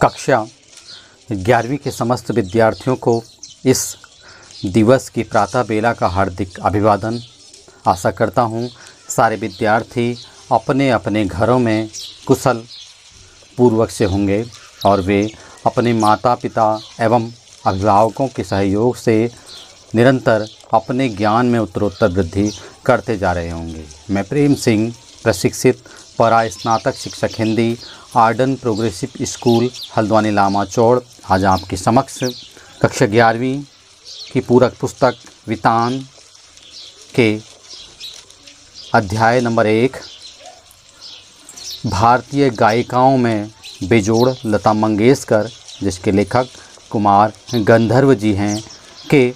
कक्षा 11वीं के समस्त विद्यार्थियों को इस दिवस की प्रातः बेला का हार्दिक अभिवादन। आशा करता हूँ सारे विद्यार्थी अपने अपने घरों में कुशल पूर्वक से होंगे और वे अपने माता पिता एवं अभिभावकों के सहयोग से निरंतर अपने ज्ञान में उत्तरोत्तर वृद्धि करते जा रहे होंगे। मैं प्रेम सिंह, प्रशिक्षित परा स्नातक शिक्षक Hindi, Arden progressive school Haldwani Lamachaur, आज आपके समक्ष कक्षा 11वीं की पूरक पुस्तक वितान के अध्याय नंबर 1 भारतीय गायिकाओं में बेजोड़ लता मंगेशकर, जिसके लेखक कुमार गंधर्व जी हैं, के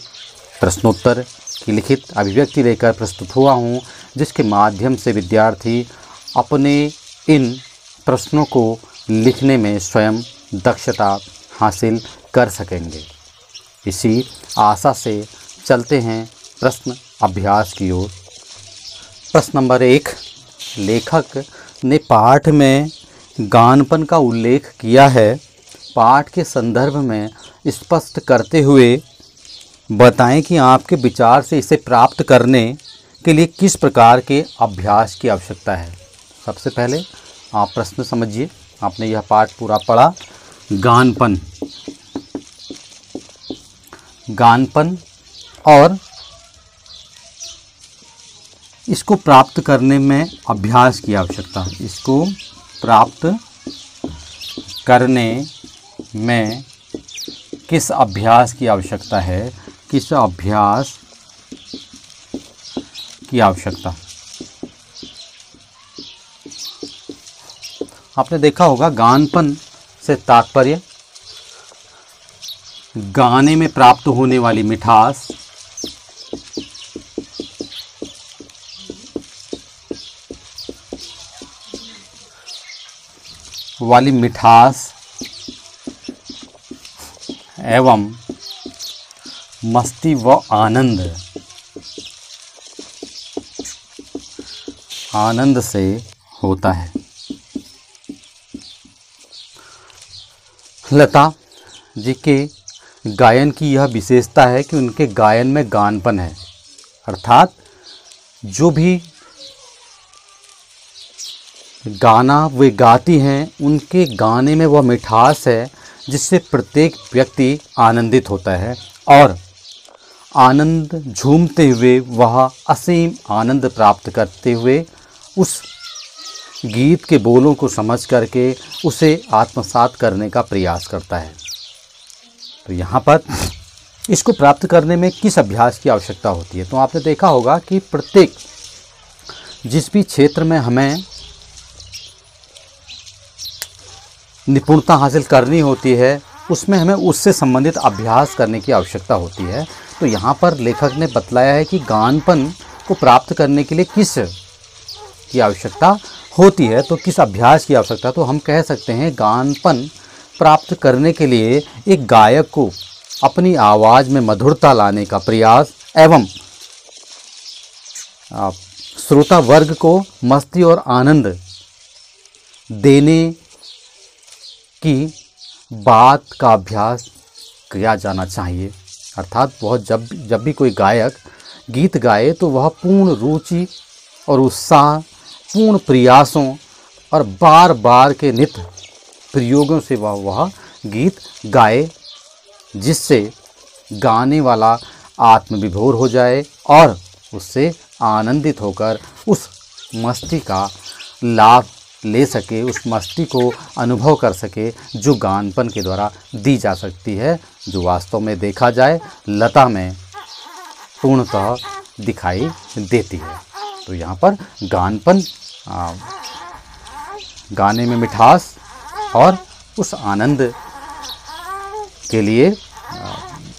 प्रश्नोत्तर की लिखित अभिव्यक्ति लेकर प्रस्तुत हुआ हूँ, जिसके माध्यम से विद्यार्थी अपने इन प्रश्नों को लिखने में स्वयं दक्षता हासिल कर सकेंगे। इसी आशा से चलते हैं प्रश्न अभ्यास की ओर। प्रश्न नंबर 1, लेखक ने पाठ में गानपन का उल्लेख किया है। पाठ के संदर्भ में स्पष्ट करते हुए बताएं कि आपके विचार से इसे प्राप्त करने के लिए किस प्रकार के अभ्यास की आवश्यकता है। सबसे पहले आप प्रश्न समझिए। आपने यह पाठ पूरा पढ़ा। गानपन और इसको प्राप्त करने में अभ्यास की आवश्यकता है। इसको प्राप्त करने में किस अभ्यास की आवश्यकता है, किस अभ्यास की आवश्यकता। आपने देखा होगा गानपन से तात्पर्य गाने में प्राप्त होने वाली मिठास, एवं मस्ती व आनंद से होता है। लता जी के गायन की यह विशेषता है कि उनके गायन में गानपन है, अर्थात जो भी गाना वे गाती हैं उनके गाने में वह मिठास है जिससे प्रत्येक व्यक्ति आनंदित होता है और आनंद झूमते हुए वह असीम आनंद प्राप्त करते हुए उस गीत के बोलों को समझ करके उसे आत्मसात करने का प्रयास करता है। तो यहाँ पर इसको प्राप्त करने में किस अभ्यास की आवश्यकता होती है। तो आपने देखा होगा कि प्रत्येक जिस भी क्षेत्र में हमें निपुणता हासिल करनी होती है उसमें हमें उससे संबंधित अभ्यास करने की आवश्यकता होती है। तो यहाँ पर लेखक ने बतलाया है कि गानपन को प्राप्त करने के लिए किस की आवश्यकता होती है, तो किस अभ्यास की आवश्यकता। तो हम कह सकते हैं गानपन प्राप्त करने के लिए एक गायक को अपनी आवाज़ में मधुरता लाने का प्रयास एवं श्रोता वर्ग को मस्ती और आनंद देने की बात का अभ्यास किया जाना चाहिए। अर्थात वह जब भी कोई गायक गीत गाए तो वह पूर्ण रुचि और उत्साह, पूर्ण प्रयासों और बार बार के नित्य प्रयोगों से वह गीत गाए, जिससे गाने वाला आत्मविभोर हो जाए और उससे आनंदित होकर उस मस्ती का लाभ ले सके, उस मस्ती को अनुभव कर सके जो गानपन के द्वारा दी जा सकती है, जो वास्तव में देखा जाए लता में पूर्णतः दिखाई देती है। तो यहाँ पर गानपन गाने में मिठास और उस आनंद के लिए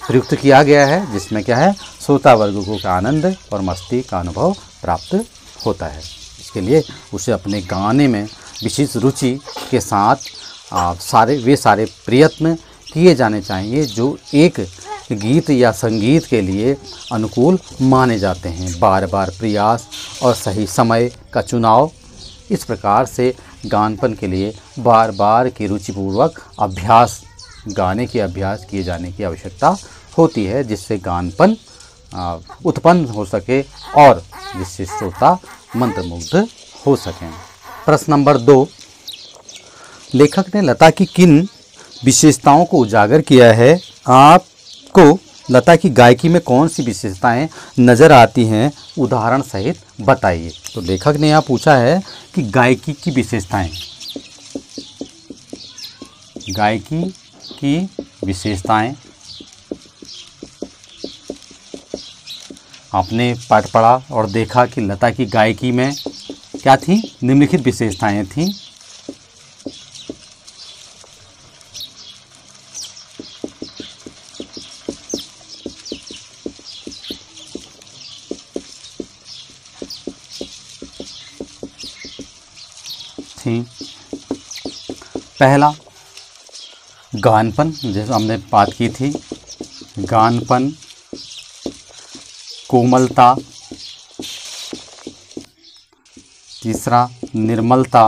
प्रयुक्त किया गया है, जिसमें क्या है, श्रोता वर्ग को आनंद और मस्ती का अनुभव प्राप्त होता है। इसके लिए उसे अपने गाने में विशेष रुचि के साथ सारे प्रयत्न किए जाने चाहिए जो एक गीत या संगीत के लिए अनुकूल माने जाते हैं। बार बार प्रयास और सही समय का चुनाव, इस प्रकार से गानपन के लिए बार बार की रुचिपूर्वक अभ्यास, गाने के अभ्यास किए जाने की आवश्यकता होती है, जिससे गानपन उत्पन्न हो सके और जिससे श्रोता मंत्रमुग्ध हो सकें। प्रश्न नंबर 2, लेखक ने लता की किन विशेषताओं को उजागर किया है? आपको लता की गायकी में कौन सी विशेषताएं नज़र आती हैं, उदाहरण सहित बताइए। तो लेखक ने यहाँ पूछा है कि गायकी की विशेषताएं, गायकी की विशेषताएं। आपने पाठ पढ़ा और देखा कि लता की गायकी में क्या थी, निम्नलिखित विशेषताएं थीं। पहला, गानपन, जैसे हमने बात की थी, गानपन, कोमलता। तीसरा, निर्मलता,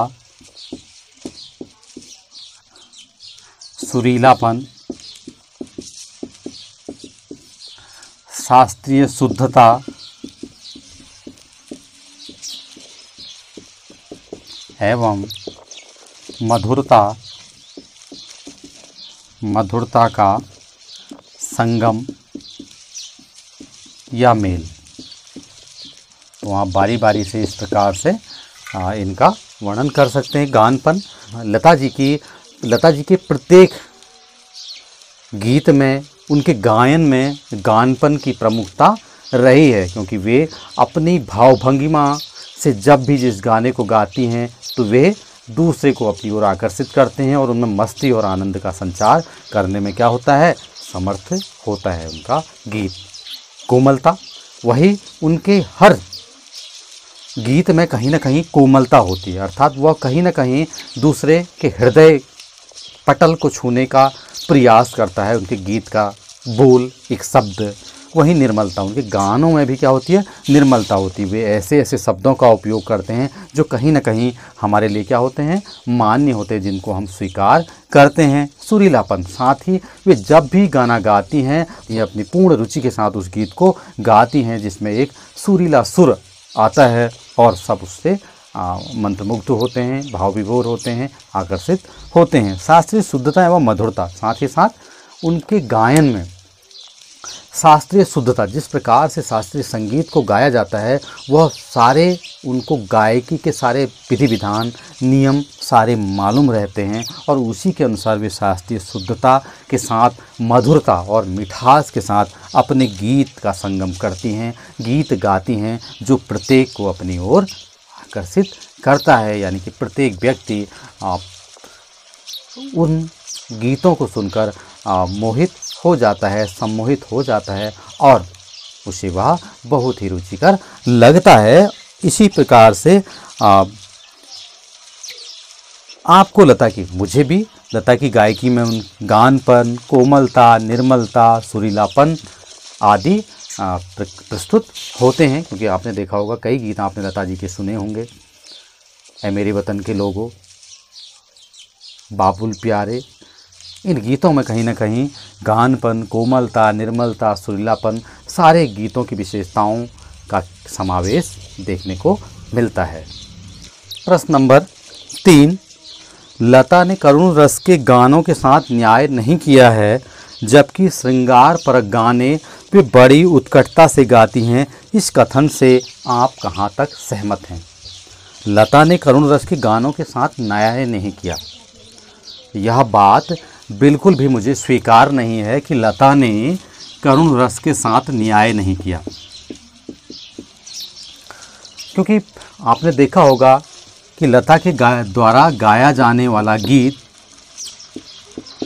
सुरीलापन, शास्त्रीय शुद्धता, एवं मधुरता, मधुरता का संगम या मेल। तो आप बारी बारी से इस प्रकार से इनका वर्णन कर सकते हैं। गानपन, लता जी के प्रत्येक गीत में, उनके गायन में गानपन की प्रमुखता रही है, क्योंकि वे अपनी भावभंगिमा से जब भी जिस गाने को गाती हैं तो वे दूसरे को अपनी ओर आकर्षित करते हैं और उनमें मस्ती और आनंद का संचार करने में क्या होता है, समर्थ होता है उनका गीत। कोमलता, वही उनके हर गीत में कहीं ना कहीं कोमलता होती है, अर्थात वह कहीं ना कहीं दूसरे के हृदय पटल को छूने का प्रयास करता है, उनके गीत का बोल, एक शब्द। वही निर्मलता, उनके गानों में भी क्या होती है, निर्मलता होती है। वे ऐसे ऐसे शब्दों का उपयोग करते हैं जो कहीं ना कहीं हमारे लिए क्या होते हैं, मान्य होते हैं, जिनको हम स्वीकार करते हैं। सुरीलापन, साथ ही वे जब भी गाना गाती हैं ये अपनी पूर्ण रुचि के साथ उस गीत को गाती हैं, जिसमें एक सुरीला सुर आता है और सब उससे मंत्रमुग्ध होते हैं, भाव विभोर होते हैं, आकर्षित होते हैं। शास्त्रीय शुद्धता एवं मधुरता, साथ ही साथ उनके गायन में शास्त्रीय शुद्धता, जिस प्रकार से शास्त्रीय संगीत को गाया जाता है वह सारे, उनको गायकी के सारे विधि विधान, नियम सारे मालूम रहते हैं और उसी के अनुसार वे शास्त्रीय शुद्धता के साथ, मधुरता और मिठास के साथ अपने गीत का संगम करती हैं, गीत गाती हैं जो प्रत्येक को अपनी ओर आकर्षित करता है। यानी कि प्रत्येक व्यक्ति उन गीतों को सुनकर मोहित हो जाता है, सम्मोहित हो जाता है और उसे वह बहुत ही रुचिकर लगता है। इसी प्रकार से आपको लता की, मुझे भी लता की गायकी में उन गानपन, कोमलता, निर्मलता, सुरीलापन आदि प्रस्तुत होते हैं, क्योंकि आपने देखा होगा कई गीत आपने लता जी के सुने होंगे। ऐ मेरे वतन के लोगों, बाबुल प्यारे, इन गीतों में कहीं ना कहीं गानपन, कोमलता, निर्मलता, सुरीलापन सारे गीतों की विशेषताओं का समावेश देखने को मिलता है। प्रश्न नंबर 3, लता ने करुण रस के गानों के साथ न्याय नहीं किया है, जबकि श्रृंगार परक गाने वे बड़ी उत्कटता से गाती हैं। इस कथन से आप कहाँ तक सहमत हैं? लता ने करुण रस के गानों के साथ न्याय नहीं किया, यह बात बिल्कुल भी मुझे स्वीकार नहीं है कि लता ने करुण रस के साथ न्याय नहीं किया, क्योंकि आपने देखा होगा कि लता के द्वारा गाया जाने वाला गीत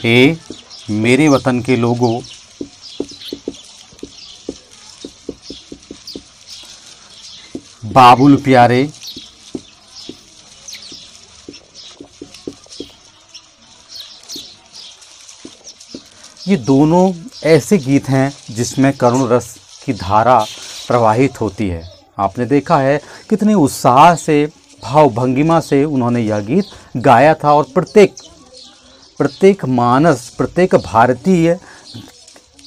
ए मेरे वतन के लोगों, बाबुल प्यारे, ये दोनों ऐसे गीत हैं जिसमें करुण रस की धारा प्रवाहित होती है। आपने देखा है कितने उत्साह से भाव भंगिमा से उन्होंने यह गीत गाया था और प्रत्येक मानस, प्रत्येक भारतीय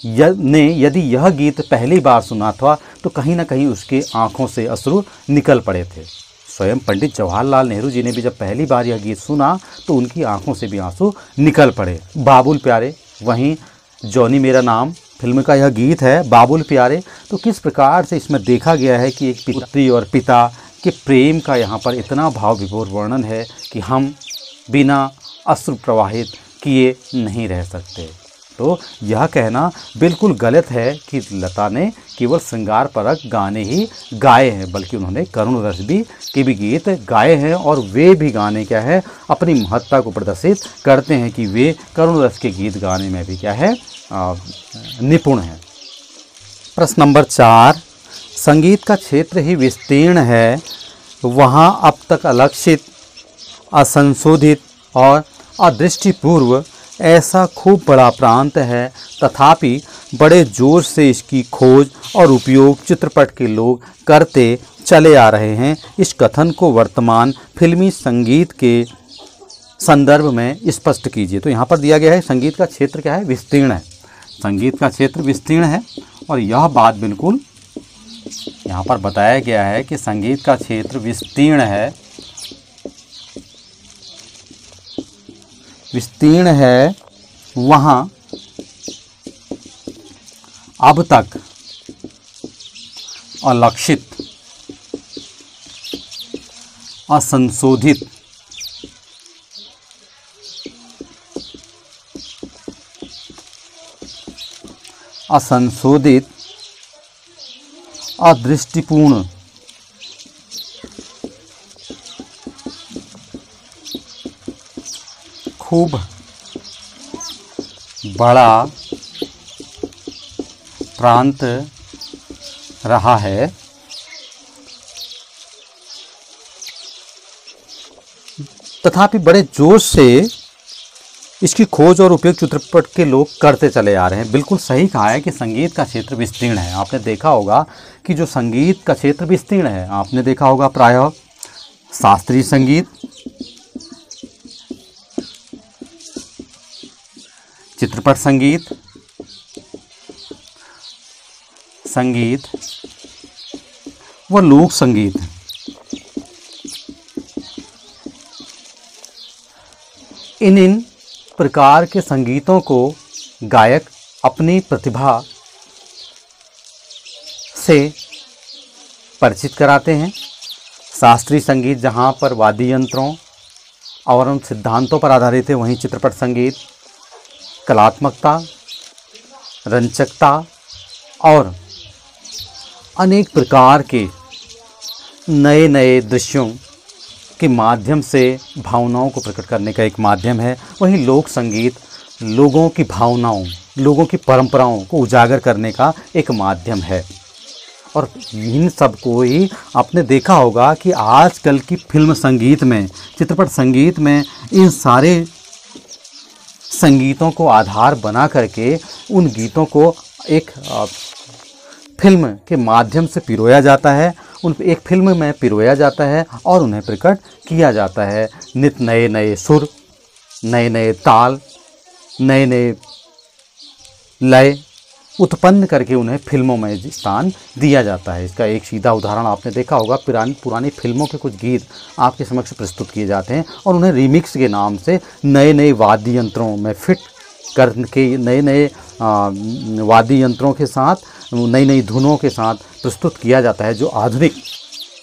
ने यदि यह गीत पहली बार सुना था तो कहीं ना कहीं उसके आँखों से अश्रु निकल पड़े थे। स्वयं पंडित जवाहरलाल नेहरू जी ने भी जब पहली बार यह गीत सुना तो उनकी आंखों से भी आंसू निकल पड़े। बाबुल प्यारे, वहीं जॉनी मेरा नाम फिल्म का यह गीत है बाबुल प्यारे। तो किस प्रकार से इसमें देखा गया है कि एक पुत्री और पिता के प्रेम का यहाँ पर इतना भाव विभोर वर्णन है कि हम बिना अश्रु प्रवाहित किए नहीं रह सकते। तो यह कहना बिल्कुल गलत है कि लता ने केवल श्रृंगार परक गाने ही गाए हैं, बल्कि उन्होंने करुण रस के भी गीत गाए हैं और वे भी गाने क्या है अपनी महत्ता को प्रदर्शित करते हैं कि वे करुण रस के गीत गाने में भी क्या है निपुण हैं। प्रश्न नंबर 4, संगीत का क्षेत्र ही विस्तीर्ण है, वहाँ अब तक अलक्षित, असंशोधित और अदृष्टिपूर्व ऐसा खूब बड़ा प्रांत है, तथापि बड़े जोर से इसकी खोज और उपयोग चित्रपट के लोग करते चले आ रहे हैं। इस कथन को वर्तमान फिल्मी संगीत के संदर्भ में स्पष्ट कीजिए। तो यहाँ पर दिया गया है संगीत का क्षेत्र क्या है, विस्तीर्ण है। संगीत का क्षेत्र विस्तीर्ण है और यह बात बिल्कुल यहाँ पर बताया गया है कि संगीत का क्षेत्र विस्तीर्ण है, वहाँ अब तक अलक्षित, असंशोधित, अदृष्टिपूर्ण, खूब बड़ा प्रांत रहा है, तथापि बड़े जोश से इसकी खोज और उपयोग चित्रपट के लोग करते चले आ रहे हैं। बिल्कुल सही कहा है कि संगीत का क्षेत्र विस्तीर्ण है। आपने देखा होगा कि जो संगीत का क्षेत्र विस्तीर्ण है, आपने देखा होगा प्रायः शास्त्रीय संगीत, चित्रपट संगीत व लोक संगीत। इन प्रकार के संगीतों को गायक अपनी प्रतिभा से परिचित कराते हैं। शास्त्रीय संगीत जहाँ पर वाद्य यंत्रों और उन सिद्धांतों पर आधारित है, वहीं चित्रपट संगीत कलात्मकता, रंचकता और अनेक प्रकार के नए नए दृश्यों के माध्यम से भावनाओं को प्रकट करने का एक माध्यम है। वहीं लोक संगीत लोगों की भावनाओं, लोगों की परंपराओं को उजागर करने का एक माध्यम है। और इन सब को ही आपने देखा होगा कि आजकल की फिल्म संगीत में, चित्रपट संगीत में इन सारे संगीतों को आधार बना करके उन गीतों को एक फिल्म के माध्यम से पिरोया जाता है, उन एक फिल्म में पिरोया जाता है और उन्हें प्रकट किया जाता है। नित नए नए सुर, नए नए ताल, नए नए लय उत्पन्न करके उन्हें फिल्मों में स्थान दिया जाता है। इसका एक सीधा उदाहरण आपने देखा होगा, पुरानी फिल्मों के कुछ गीत आपके समक्ष प्रस्तुत किए जाते हैं और उन्हें रीमिक्स के नाम से नए नए वाद्य यंत्रों में फिट करके, नए नए वाद्य यंत्रों के साथ, नई नई धुनों के साथ प्रस्तुत किया जाता है, जो आधुनिक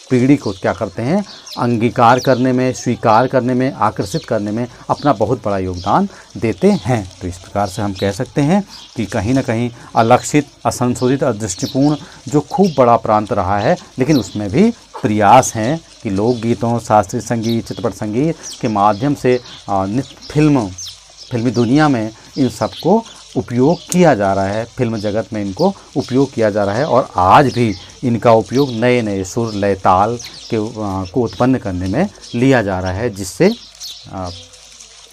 पीढ़ी को क्या करते हैं, अंगीकार करने में, स्वीकार करने में, आकर्षित करने में अपना बहुत बड़ा योगदान देते हैं। तो इस प्रकार से हम कह सकते हैं कि कहीं ना कहीं अलक्षित, असंशोधित, अदृष्टिपूर्ण जो खूब बड़ा प्रांत रहा है, लेकिन उसमें भी प्रयास हैं कि लोकगीतों, शास्त्रीय संगीत, चित्रपट संगीत के माध्यम से फिल्मी दुनिया में इन सबको उपयोग किया जा रहा है, फिल्म जगत में इनको उपयोग किया जा रहा है और आज भी इनका उपयोग नए नए सुर, लय, ताल को उत्पन्न करने में लिया जा रहा है, जिससे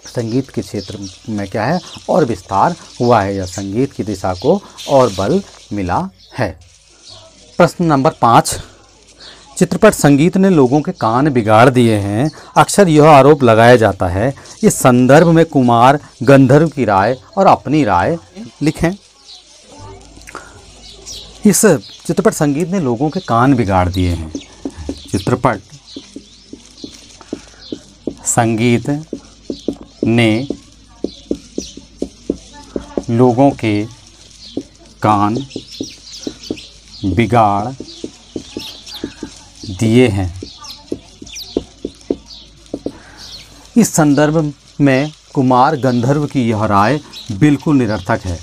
संगीत के क्षेत्र में क्या है और विस्तार हुआ है या संगीत की दिशा को और बल मिला है। प्रश्न नंबर 5, चित्रपट संगीत ने लोगों के कान बिगाड़ दिए हैं, अक्सर यह आरोप लगाया जाता है। इस संदर्भ में कुमार गंधर्व की राय और अपनी राय लिखें। इस चित्रपट संगीत ने लोगों के कान बिगाड़ दिए हैं। चित्रपट संगीत ने लोगों के कान बिगाड़ दिए हैं। इस संदर्भ में कुमार गंधर्व की यह राय बिल्कुल निरर्थक है।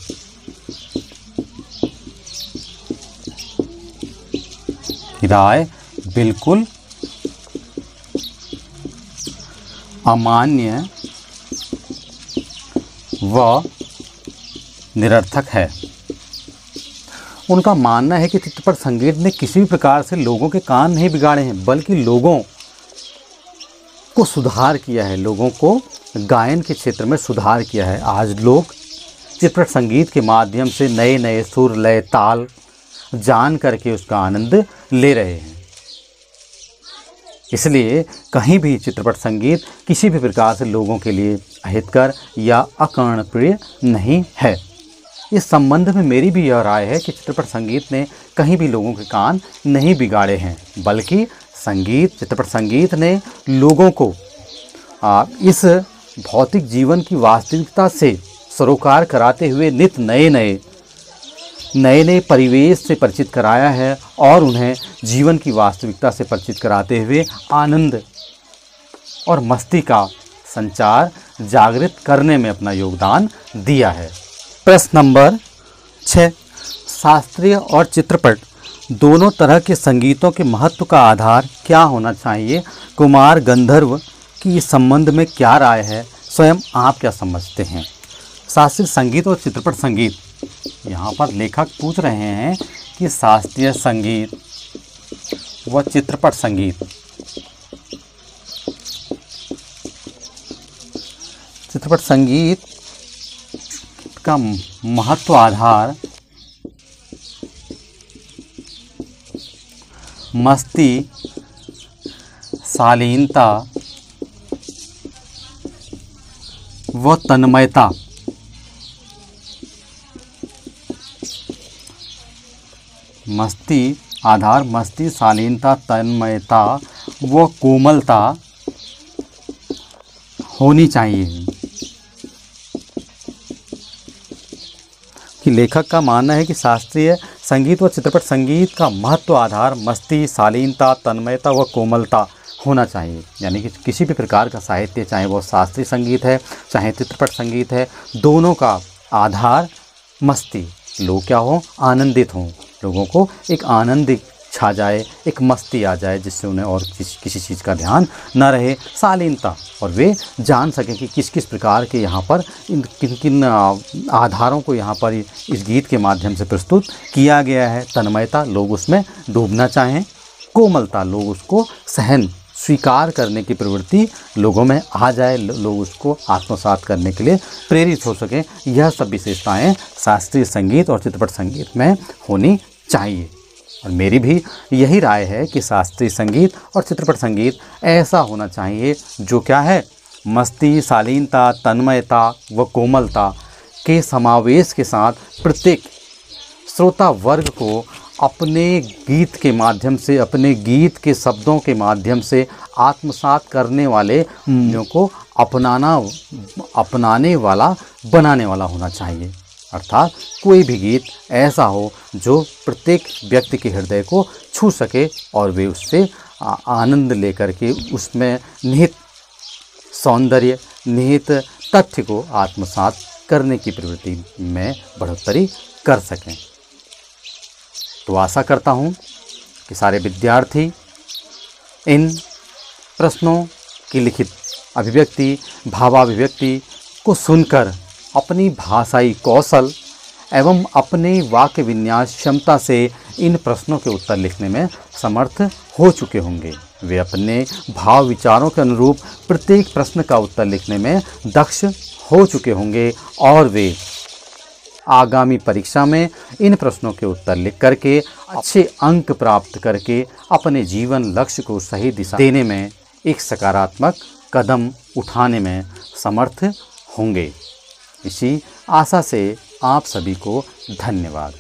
राय बिल्कुल अमान्य व निरर्थक है। उनका मानना है कि चित्रपट संगीत ने किसी भी प्रकार से लोगों के कान नहीं बिगाड़े हैं, बल्कि लोगों को सुधार किया है, लोगों को गायन के क्षेत्र में सुधार किया है। आज लोग चित्रपट संगीत के माध्यम से नए नए सुर, लय, ताल जान करके उसका आनंद ले रहे हैं। इसलिए कहीं भी चित्रपट संगीत किसी भी प्रकार से लोगों के लिए अहितकर या अकर्णप्रिय नहीं है। इस संबंध में मेरी भी यह राय है कि चित्रपट संगीत ने कहीं भी लोगों के कान नहीं बिगाड़े हैं, बल्कि चित्रपट संगीत ने लोगों को इस भौतिक जीवन की वास्तविकता से सरोकार कराते हुए नित नए नए परिवेश से परिचित कराया है और उन्हें जीवन की वास्तविकता से परिचित कराते हुए आनंद और मस्ती का संचार जागृत करने में अपना योगदान दिया है। प्रश्न नंबर 6, शास्त्रीय और चित्रपट दोनों तरह के संगीतों के महत्व का आधार क्या होना चाहिए? कुमार गंधर्व की इस संबंध में क्या राय है? स्वयं आप क्या समझते हैं? शास्त्रीय संगीत और चित्रपट संगीत, यहाँ पर लेखक पूछ रहे हैं कि शास्त्रीय संगीत व चित्रपट संगीत, चित्रपट संगीत का महत्व आधार मस्ती, शालीनता व तन्मयता। मस्ती, शालीनता, तन्मयता व कोमलता होनी चाहिए। कि लेखक का मानना है कि शास्त्रीय संगीत व चित्रपट संगीत का महत्व आधार मस्ती, शालीनता, तन्मयता व कोमलता होना चाहिए। यानी कि किसी भी प्रकार का साहित्य, चाहे वो शास्त्रीय संगीत है चाहे चित्रपट संगीत है, दोनों का आधार मस्ती, लोग क्या हो, आनंदित हों, लोगों को एक आनंद छा जाए, एक मस्ती आ जाए जिससे उन्हें और किसी चीज़ का ध्यान न रहे। शालीनता, और वे जान सकें कि किस किस प्रकार के यहाँ पर किन किन आधारों को यहाँ पर इस गीत के माध्यम से प्रस्तुत किया गया है। तन्मयता, लोग उसमें डूबना चाहें। कोमलता, लोग उसको सहन स्वीकार करने की प्रवृत्ति लोगों में आ जाए, लोग उसको आत्मसात करने के लिए प्रेरित हो सकें। यह सब विशेषताएँ शास्त्रीय संगीत और चित्रपट संगीत में होनी चाहिए। और मेरी भी यही राय है कि शास्त्रीय संगीत और चित्रपट संगीत ऐसा होना चाहिए जो क्या है, मस्ती, शालीनता, तन्मयता व कोमलता के समावेश के साथ प्रत्येक श्रोता वर्ग को अपने गीत के माध्यम से, अपने गीत के शब्दों के माध्यम से आत्मसात करने वाले मूल्यों को अपनाने वाला, बनाने वाला होना चाहिए। अर्थात कोई भी गीत ऐसा हो जो प्रत्येक व्यक्ति के हृदय को छू सके और वे उससे आनंद लेकर के उसमें निहित सौंदर्य, निहित तथ्य को आत्मसात करने की प्रवृत्ति में बढ़ोतरी कर सकें। तो आशा करता हूँ कि सारे विद्यार्थी इन प्रश्नों की लिखित अभिव्यक्ति, भावाभिव्यक्ति को सुनकर अपनी भाषाई कौशल एवं अपने वाक्य विन्यास क्षमता से इन प्रश्नों के उत्तर लिखने में समर्थ हो चुके होंगे। वे अपने भाव विचारों के अनुरूप प्रत्येक प्रश्न का उत्तर लिखने में दक्ष हो चुके होंगे और वे आगामी परीक्षा में इन प्रश्नों के उत्तर लिख करके अच्छे अंक प्राप्त करके अपने जीवन लक्ष्य को सही दिशा देने में एक सकारात्मक कदम उठाने में समर्थ होंगे। इसी आशा से आप सभी को धन्यवाद।